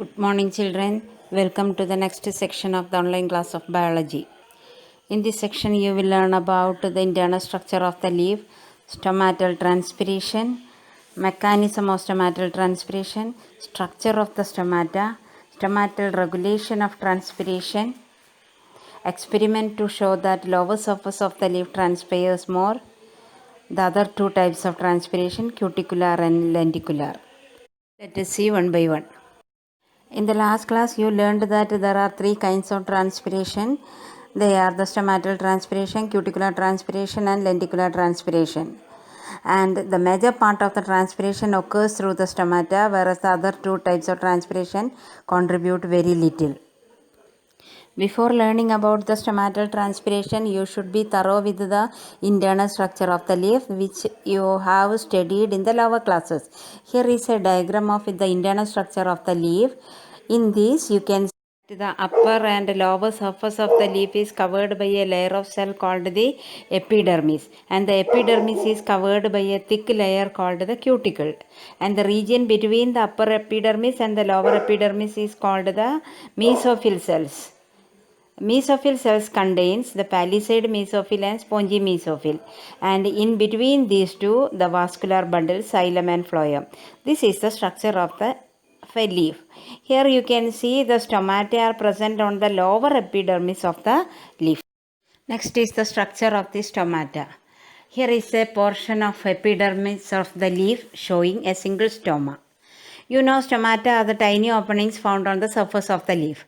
Good morning, children. Welcome to the next section of the online class of biology. In this section, you will learn about the internal structure of the leaf, stomatal transpiration, mechanism of stomatal transpiration, structure of the stomata, stomatal regulation of transpiration, experiment to show that lower surface of the leaf transpires more, the other two types of transpiration, cuticular and lenticular. Let us see one by one. In the last class, you learned that there are three kinds of transpiration. They are the stomatal transpiration, cuticular transpiration, and lenticular transpiration. And the major part of the transpiration occurs through the stomata, whereas the other two types of transpiration contribute very little. Before learning about the stomatal transpiration, you should be thorough with the internal structure of the leaf, which you have studied in the lower classes. Here is a diagram of the internal structure of the leaf. In this, you can see the upper and lower surface of the leaf is covered by a layer of cell called the epidermis, and the epidermis is covered by a thick layer called the cuticle, and the region between the upper epidermis and the lower epidermis is called the mesophyll cells. Mesophyll cells contains the palisade mesophyll and spongy mesophyll, and in between these two the vascular bundle xylem and phloem. This is the structure of the leaf. Here you can see the stomata are present on the lower epidermis of the leaf. Next is the structure of the stomata. Here is a portion of epidermis of the leaf showing a single stoma. You know, stomata are the tiny openings found on the surface of the leaf.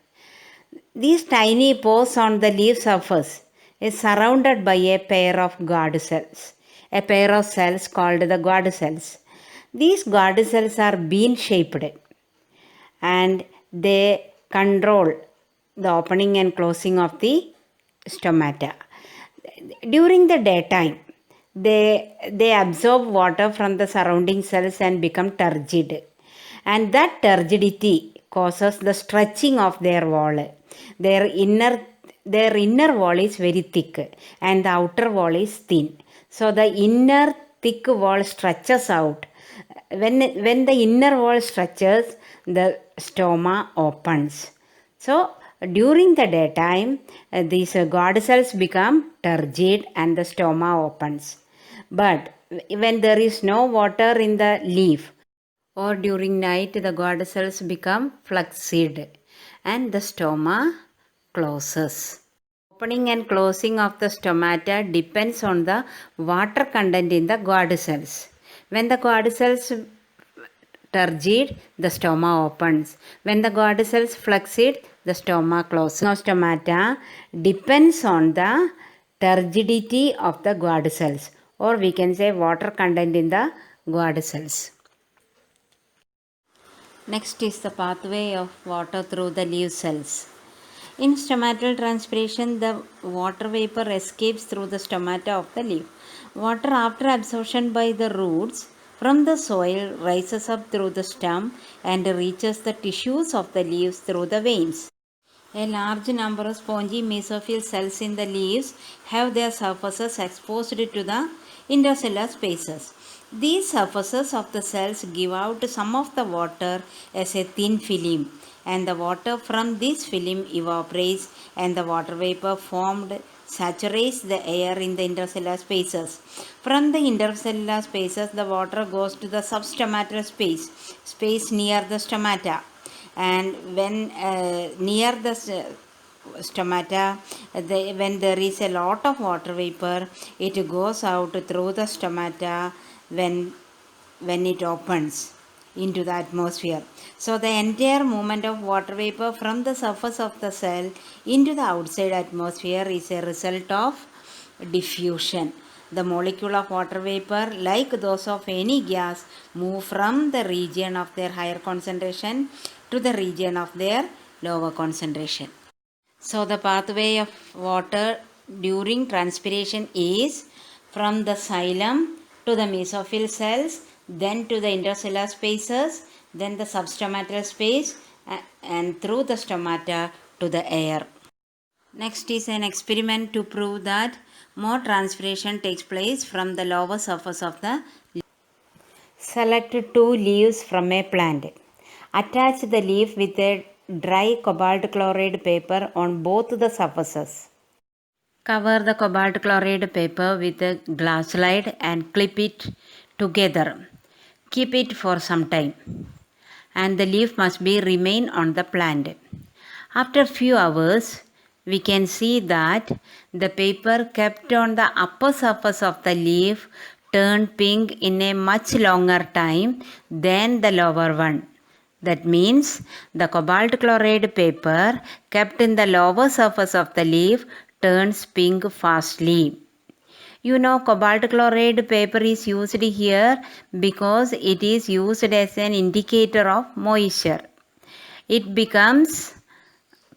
These tiny pores on the leaf surface is surrounded by a pair of guard cells, a pair of cells called the guard cells. These guard cells are bean shaped and they control the opening and closing of the stomata. During the daytime, they absorb water from the surrounding cells and become turgid, and that turgidity causes the stretching of their wall. Their inner wall is very thick and the outer wall is thin. So the inner thick wall stretches out. When the inner wall stretches, the stoma opens. So during the daytime, these guard cells become turgid and the stoma opens. But when there is no water in the leaf, or during night, the guard cells become flaccid and the stoma closes. Opening and closing of the stomata depends on the water content in the guard cells. When the guard cells turgid, the stoma opens. When the guard cells flaccid, the stoma closes. Now, stomata depends on the turgidity of the guard cells, or we can say water content in the guard cells. Next is the pathway of water through the leaf cells. In stomatal transpiration, the water vapor escapes through the stomata of the leaf. Water, after absorption by the roots from the soil, rises up through the stem and reaches the tissues of the leaves through the veins. A large number of spongy mesophyll cells in the leaves have their surfaces exposed to the intercellular spaces. These surfaces of the cells give out some of the water as a thin film, and the water from this film evaporates and the water vapor formed saturates the air in the intercellular spaces. From the intercellular spaces, the water goes to the substomatal space near the stomata, and when near the stomata, when there is a lot of water vapor, it goes out through the stomata when it opens into the atmosphere. So the entire movement of water vapor from the surface of the cell into the outside atmosphere is a result of diffusion. The molecule of water vapor, like those of any gas, move from the region of their higher concentration to the region of their lower concentration. So the pathway of water during transpiration is from the xylem to the mesophyll cells, then to the intercellular spaces, then the substomatal space, and through the stomata to the air. Next is an experiment to prove that more transpiration takes place from the lower surface of the leaf. Select two leaves from a plant. Attach the leaf with a dry cobalt chloride paper on both the surfaces. Cover the cobalt chloride paper with a glass slide and clip it together. Keep it for some time, and the leaf must be remain on the plant. After few hours, we can see that the paper kept on the upper surface of the leaf turned pink in a much longer time than the lower one. That means the cobalt chloride paper kept in the lower surface of the leaf turns pink fastly. You know, cobalt chloride paper is used here because it is used as an indicator of moisture. It becomes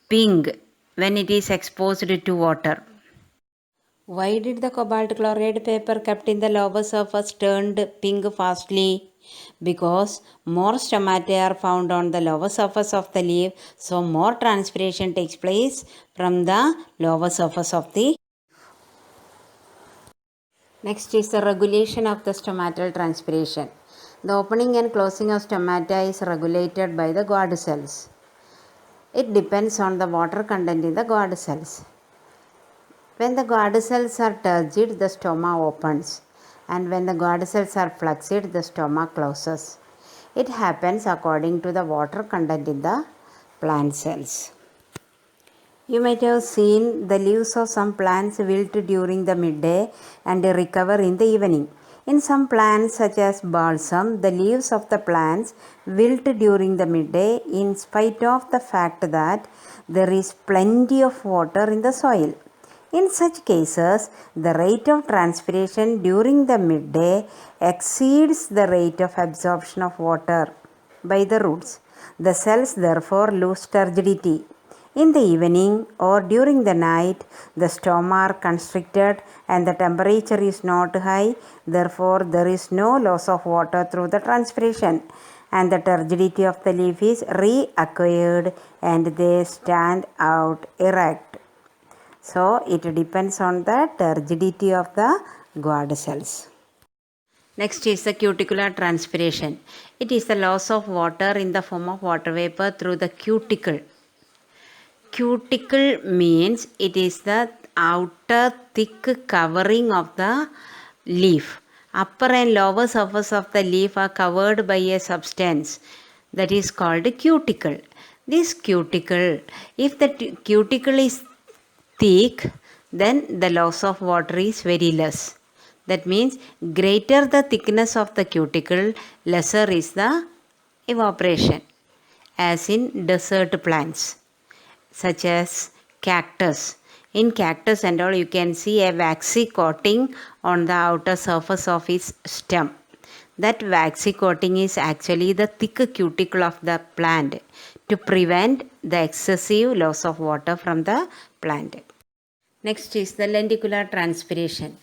pink when it is exposed to water. Why did the cobalt chloride paper kept in the lower surface turned pink fastly? Because more stomata are found on the lower surface of the leaf, so more transpiration takes place from the lower surface of the. Next is the regulation of the stomatal transpiration. The opening and closing of stomata is regulated by the guard cells. It depends on the water content in the guard cells. When the guard cells are turgid, the stoma opens, and when the guard cells are flaccid, the stoma closes. It happens according to the water content in the plant cells. You might have seen the leaves of some plants wilt during the midday and recover in the evening. In some plants such as balsam, the leaves of the plants wilt during the midday in spite of the fact that there is plenty of water in the soil. In such cases, the rate of transpiration during the midday exceeds the rate of absorption of water by the roots. The cells therefore lose turgidity. In the evening or during the night, the stoma are constricted and the temperature is not high. Therefore, there is no loss of water through the transpiration, and the turgidity of the leaf is reacquired and they stand out erect. So, it depends on the turgidity of the guard cells. Next is the cuticular transpiration. It is the loss of water in the form of water vapor through the cuticle. Cuticle means it is the outer thick covering of the leaf. Upper and lower surface of the leaf are covered by a substance that is called cuticle. This cuticle, if the cuticle is thick, then the loss of water is very less. That means greater the thickness of the cuticle, lesser is the evaporation, as in desert plants such as cactus. In cactus and all, you can see a waxy coating on the outer surface of its stem. That waxy coating is actually the thick cuticle of the plant to prevent the excessive loss of water from the plant. Next is the lenticular transpiration.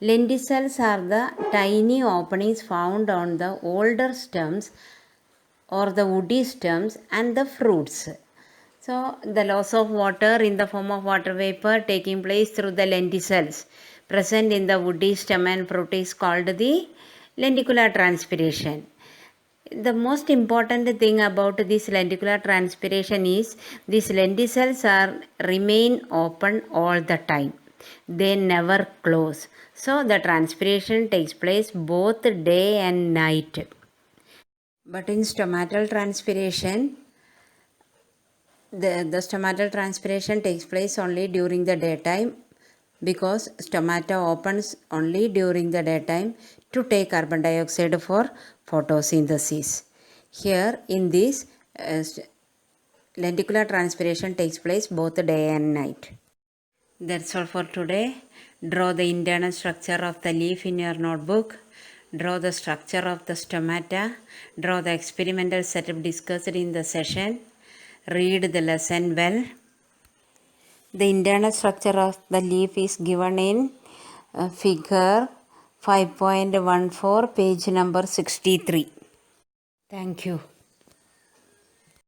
Lenticels are the tiny openings found on the older stems or the woody stems and the fruits. So, the loss of water in the form of water vapor taking place through the lenticels present in the woody stem and fruit is called the lenticular transpiration. The most important thing about this lenticular transpiration is these lenticels remain open all the time. They never close. So the transpiration takes place both day and night. But in stomatal transpiration, the stomatal transpiration takes place only during the daytime, because stomata opens only during the daytime to take carbon dioxide for photosynthesis. Here in this lenticular transpiration takes place both day and night. That's all for today. Draw the internal structure of the leaf in your notebook. Draw the structure of the stomata. Draw the experimental setup discussed in the session. Read the lesson well. The internal structure of the leaf is given in figure 5.14, page number 63. Thank you.